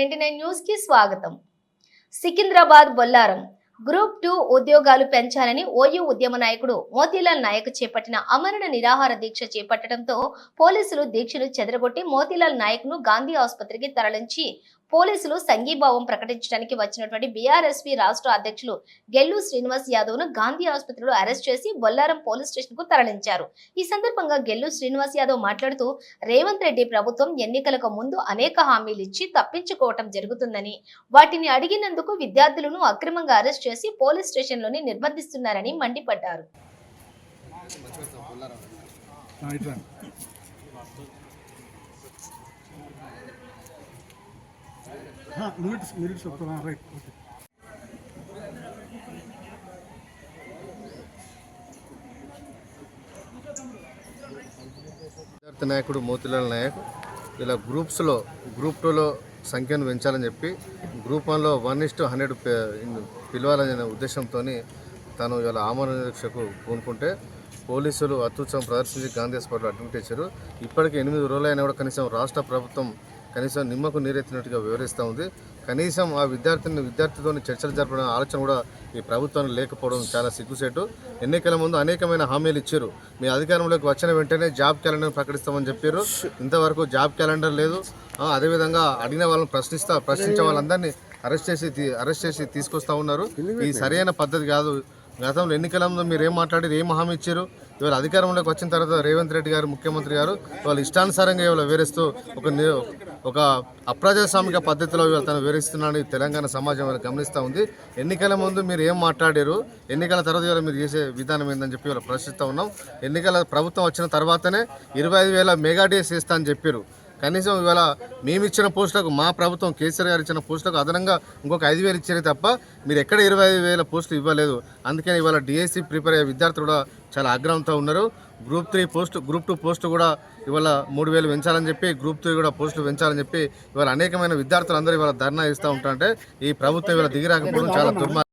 99 news కి స్వాగతం. Secunderabad Bollaram group 2 ఉద్యోగాలు పెంచాలని ఓయూ ఉద్యమ నాయకుడు మోతీలాల్ నాయక్ చేపట్టిన అమరణ నిరాహార దీక్ష చేపట్టడంతో పోలీసులు దీక్షను చెదరగొట్టి మోతీలాల్ నాయక్ ను గాంధీ ఆసుపత్రికి తరలించి పోలీసులు సంఘీభావం ప్రకటించడానికి వచ్చినటువంటి బీఆర్ఎస్పీ రాష్ట్ర అధ్యక్షులు గెల్లు శ్రీనివాస్ యాదవ్ ను గాంధీ ఆసుపత్రిలో అరెస్ట్ చేసి బొల్లారం పోలీస్ స్టేషన్ కు తరలించారు. ఈ సందర్భంగా గెల్లు శ్రీనివాస్ యాదవ్ మాట్లాడుతూ రేవంత్ రెడ్డి ప్రభుత్వం ఎన్నికలకు ముందు అనేక హామీలు ఇచ్చి తప్పించుకోవటం జరుగుతుందని, వాటిని అడిగినందుకు విద్యార్థులను అక్రమంగా అరెస్ట్ చేసి పోలీస్ స్టేషన్లోనే నిర్బంధిస్తున్నారని మండిపడ్డారు. విద్యార్థి నాయకుడు మోతీలాల్ నాయక్ ఇలా గ్రూప్ 2లో సంఖ్యను పెంచాలని చెప్పి గ్రూప్ 1లో 1:100 పిలవాలనే ఉద్దేశంతో తను ఇలా ఆమరణ దీక్షకు పూనుకుంటే పోలీసులు అత్యుత్సాహం ప్రదర్శించి గాంధీ హాస్పిటల్లో అడ్మిట్ ఇచ్చారు. ఇప్పటికే 8 రోజులైనా కూడా కనీసం రాష్ట్ర ప్రభుత్వం కనీసం నిమ్మకు నీరెత్తినట్టుగా వివరిస్తూ ఉంది. కనీసం ఆ విద్యార్థితో చర్చలు జరపడం ఆలోచన కూడా ఈ ప్రభుత్వానికి లేకపోవడం చాలా సిగ్గుసేటు. ఎన్నికల ముందు అనేకమైన హామీలు ఇచ్చారు. మీ అధికారంలోకి వచ్చిన వెంటనే జాబ్ క్యాలెండర్ ప్రకటిస్తామని చెప్పారు. ఇంతవరకు జాబ్ క్యాలెండర్ లేదు. అదేవిధంగా అడిగిన వాళ్ళని ప్రశ్నించే వాళ్ళందరినీ అరెస్ట్ చేసి తీసుకొస్తా ఉన్నారు. ఇది సరైన పద్ధతి కాదు. గతంలో ఎన్నికల ముందు మీరు ఏం మాట్లాడారు, ఏం హామీ ఇచ్చారు? ఇవాళ అధికారంలోకి వచ్చిన తర్వాత రేవంత్ రెడ్డి గారు ముఖ్యమంత్రి గారు వాళ్ళు ఇష్టానుసారంగా ఇవాళ వివరిస్తూ ఒక అప్రజాస్వామిక పద్ధతిలో ఇవాళ తను వివరిస్తున్నాడని తెలంగాణ సమాజం గమనిస్తూ ఉంది. ఎన్నికల ముందు మీరు ఏం మాట్లాడారు, ఎన్నికల తర్వాత ఇవాళ మీరు చేసే విధానం ఏందని చెప్పి ఇవాళ ప్రశ్నిస్తూ ఉన్నాం. ఎన్నికల ప్రభుత్వం వచ్చిన తర్వాతనే 25,000 మెగా డిఎస్ ఇస్తా అని చెప్పారు. కనీసం ఇవాళ మేము ఇచ్చిన పోస్టులకు, మా ప్రభుత్వం కేసీఆర్ గారు ఇచ్చిన పోస్టులకు అదనంగా ఇంకొక 5,000 ఇచ్చారే తప్ప మీరు ఎక్కడ 25,000 పోస్టులు ఇవ్వలేదు. అందుకని ఇవాళ డిఎస్సి ప్రిపేర్ అయ్యే విద్యార్థులు కూడా చాలా ఆగ్రహంతో ఉన్నారు. గ్రూప్ 2 పోస్టు కూడా ఇవాళ 3,000 పెంచాలని చెప్పి, గ్రూప్ 3 కూడా పోస్టులు పెంచాలని చెప్పి ఇవాళ అనేకమైన విద్యార్థులు అందరూ ఇవాళ ధర్నా ఇస్తూ ఉంటారంటే ఈ ప్రభుత్వం ఇవాళ దిగిరాకపోవడం చాలా దుర్మార్గం.